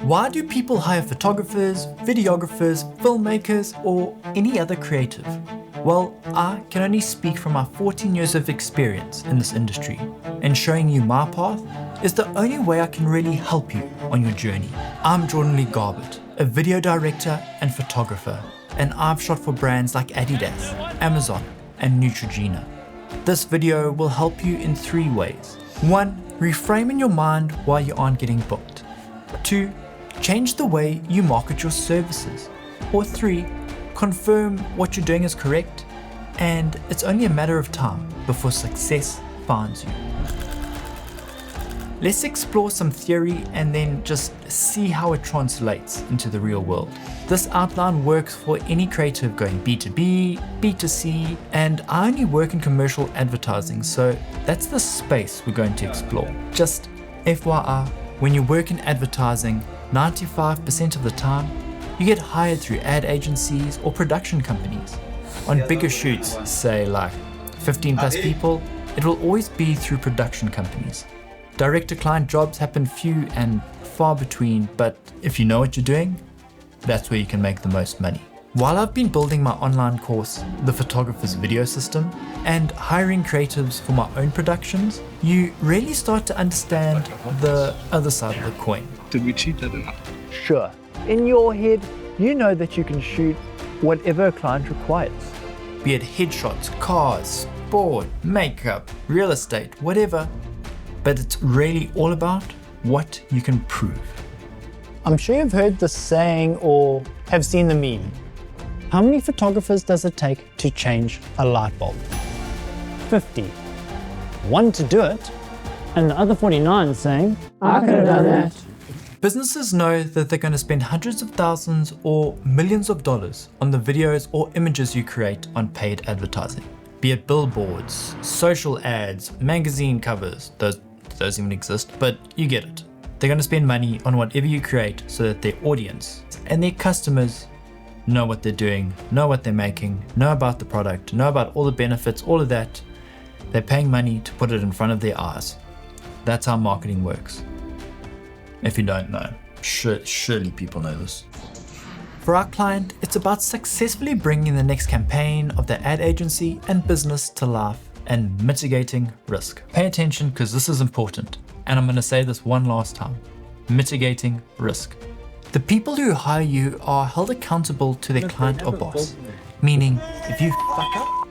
Why do people hire photographers, videographers, filmmakers, or any other creative? Well, I can only speak from my 14 years of experience in this industry, and showing you my path is the only way I can really help you on your journey. I'm Jordan Lee Garbett, a video director and photographer, and I've shot for brands like Adidas, Amazon, and Neutrogena. This video will help you in 3 ways. 1. Reframe in your mind why you aren't getting booked. 2. Change the way you market your services. Or 3. Confirm what you're doing is correct, and it's only a matter of time before success finds you. Let's explore some theory and then just see how it translates into the real world. This outline works for any creative going B2B, B2C, and I only work in commercial advertising, so that's the space we're going to explore. Just FYI, when you work in advertising, 95% of the time, you get hired through ad agencies or production companies. On bigger shoots, say like 15 plus people, it will always be through production companies. Direct-to-client jobs happen few and far between, but if you know what you're doing, that's where you can make the most money. While I've been building my online course, The Photographer's Video System, and hiring creatives for my own productions, you really start to understand the other side of the coin. Did we cheat that enough? Sure. In your head, you know that you can shoot whatever a client requires. Be it headshots, cars, sport, makeup, real estate, whatever. But it's really all about what you can prove. I'm sure you've heard the saying or have seen the meme. How many photographers does it take to change a light bulb? 50. One to do it, and the other 49 saying, I could have done that. Businesses know that they're going to spend hundreds of thousands or millions of dollars on the videos or images you create on paid advertising. Be it billboards, social ads, magazine covers, those even exist, but you get it. They're going to spend money on whatever you create so that their audience and their customers know what they're doing, know what they're making, know about the product, know about all the benefits, all of that. They're paying money to put it in front of their eyes. That's how marketing works. If you don't know, surely people know this. For our client, it's about successfully bringing the next campaign of their ad agency and business to life and mitigating risk. Pay attention because this is important. And I'm going to say this one last time. Mitigating risk. The people who hire you are held accountable to their client or boss. Meaning, if you fuck up,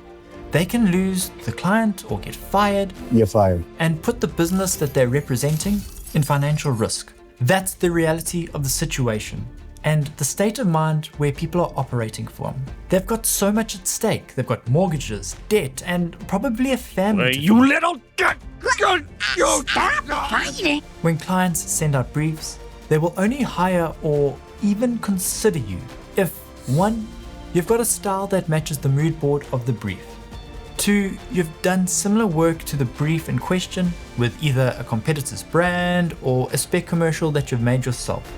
they can lose the client or get fired. You're fired. And put the business that they're representing in financial risk. That's the reality of the situation and the state of mind where people are operating from. They've got so much at stake. They've got mortgages, debt, and probably a family. Hey, you little When clients send out briefs, they will only hire or even consider you if 1. You've got a style that matches the mood board of the brief. 2. You've done similar work to the brief in question with either a competitor's brand or a spec commercial that you've made yourself.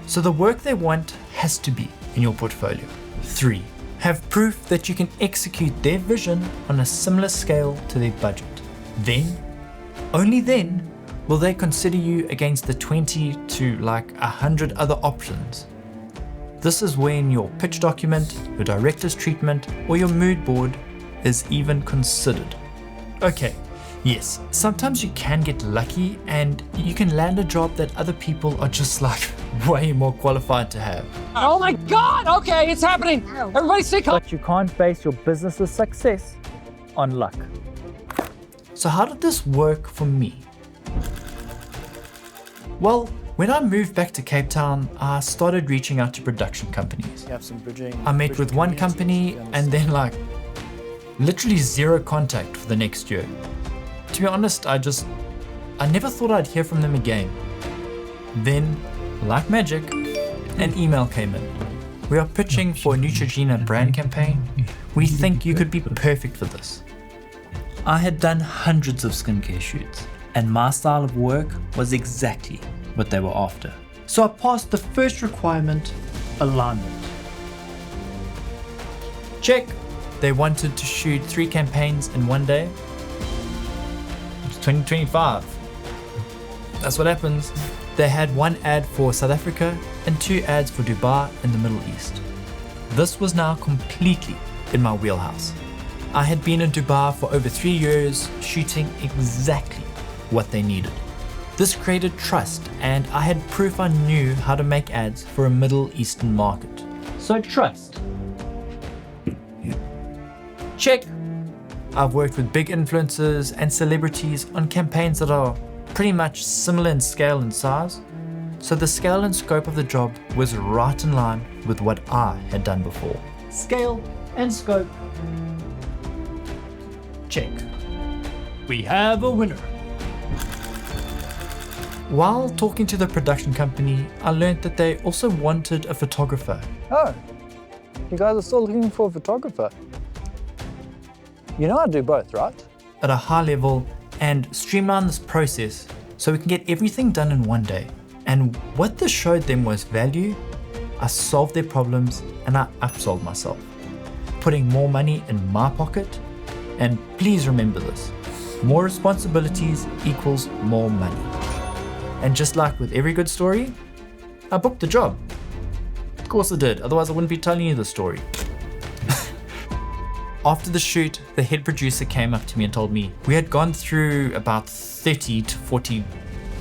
So the work they want has to be in your portfolio. 3. Have proof that you can execute their vision on a similar scale to their budget. Then, only then, will they consider you against the 20 to 100 other options. This is when your pitch document, your director's treatment, or your mood board is even considered. Okay, yes, sometimes you can get lucky and you can land a job that other people are just way more qualified to have. Oh my God, okay, it's happening. Everybody stay calm. But you can't base your business's success on luck. So how did this work for me? Well, when I moved back to Cape Town, I started reaching out to production companies. You have some bridging. I met with one company and then literally zero contact for the next year. To be honest, I never thought I'd hear from them again. Then, like magic, an email came in. We are pitching for a Neutrogena brand campaign. We think you could be perfect for this. I had done hundreds of skincare shoots, and my style of work was exactly what they were after. So I passed the first requirement, alignment. Check. They wanted to shoot 3 campaigns in one day. It's 2025. That's what happens. They had one ad for South Africa and 2 ads for Dubai and the Middle East. This was now completely in my wheelhouse. I had been in Dubai for over 3 years, shooting exactly what they needed. This created trust, and I had proof I knew how to make ads for a Middle Eastern market. So trust. Check. I've worked with big influencers and celebrities on campaigns that are pretty much similar in scale and size, so the scale and scope of the job was right in line with what I had done before. Scale and scope. Check. We have a winner. While talking to the production company, I learned that they also wanted a photographer. Oh, you guys are still looking for a photographer? You know I do both, right? At a high level and streamline this process so we can get everything done in one day. And what this showed them was value. I solved their problems and I upsold myself, putting more money in my pocket. And please remember this, more responsibilities equals more money. And just like with every good story, I booked the job. Of course I did, otherwise I wouldn't be telling you the story. After the shoot, the head producer came up to me and told me we had gone through about 30 to 40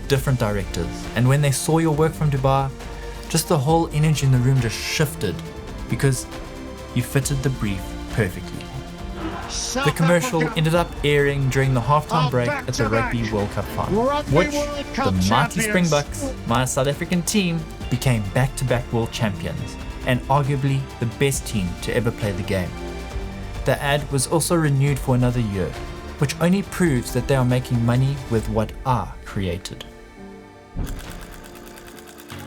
different directors. And when they saw your work from Dubai, just the whole energy in the room just shifted because you fitted the brief perfectly. The commercial ended up airing during the halftime break at the Rugby World Cup final, which the mighty Springboks, my South African team, became back-to-back world champions and arguably the best team to ever play the game. The ad was also renewed for another year, which only proves that they are making money with what I created.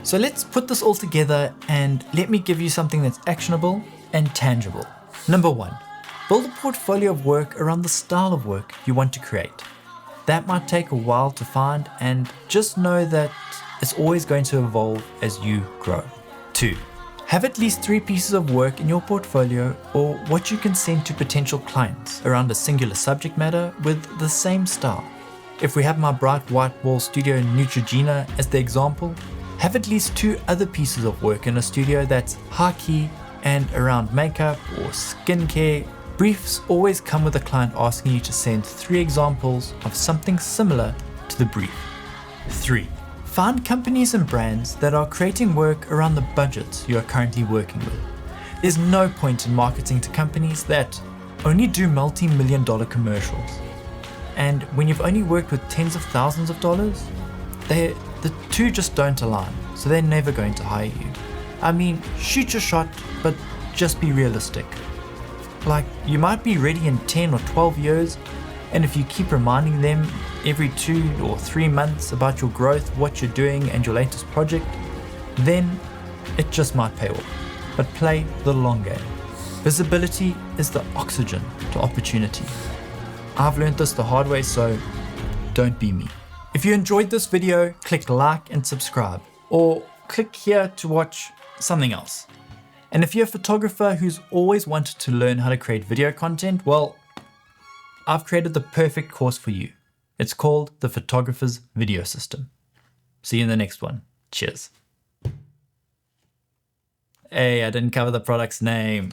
So let's put this all together and let me give you something that's actionable and tangible. Number 1. Build a portfolio of work around the style of work you want to create. That might take a while to find, and just know that it's always going to evolve as you grow. 2. Have at least 3 pieces of work in your portfolio or what you can send to potential clients around a singular subject matter with the same style. If we have my bright white wall studio Neutrogena as the example, have at least 2 other pieces of work in a studio that's high key and around makeup or skincare. Briefs always come with a client asking you to send 3 examples of something similar to the brief. 3. Find companies and brands that are creating work around the budgets you are currently working with. There's no point in marketing to companies that only do multi-million-dollar commercials. And when you've only worked with tens of thousands of dollars, the two just don't align, so they're never going to hire you. I mean, shoot your shot, but just be realistic. Like, you might be ready in 10 or 12 years, and if you keep reminding them every 2 or 3 months about your growth, what you're doing, and your latest project, then it just might pay off. But play the long game. Visibility is the oxygen to opportunity. I've learned this the hard way, so don't be me. If you enjoyed this video, click like and subscribe, or click here to watch something else. And if you're a photographer who's always wanted to learn how to create video content, well, I've created the perfect course for you. It's called the Photographer's Video System. See you in the next one. Cheers. Hey, I didn't cover the product's name.